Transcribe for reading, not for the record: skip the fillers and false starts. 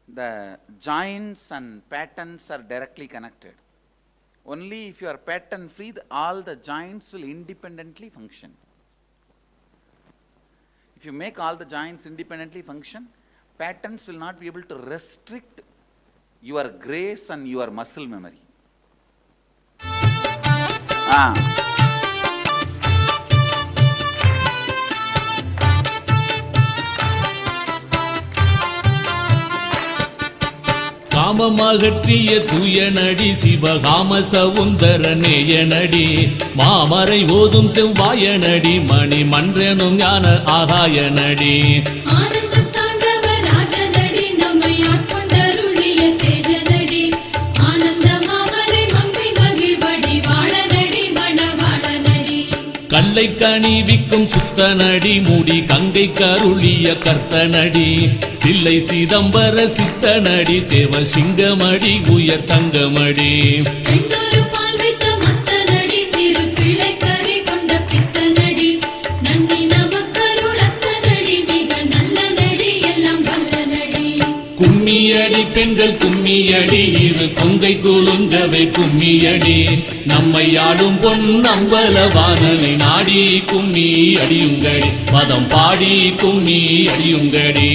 the joints and patterns are directly connected. Only if you are pattern free, all the joints will independently function. If you make all the joints independently function, patterns will not be able to restrict your grace and your muscle memory. காமமகற்றிய தூயனடி சிவகாம சவுந்தர நேயனடி மாமரை ஓதும் செவ்வாயனடி மணி மன்றெனும் ஞான ஆகாயனடி கல்லை கனிவிக்கும் சுத்தனடி மூடி கங்கை கருளிய கர்த்தனடி தில்லை சிதம்பர சித்தனடி தேவ சிங்கமடி உயர் தங்கமடி கும்மியடி பெண்கள் கும்மியடி இரு கொங்கை குலுங்கவை கும்மியடி நம்மை ஆடும் பொன் அம்பலவானனை நாடி கும்மி அடியுங்கடி பதம் பாடி கும்மி அடியுங்கடி.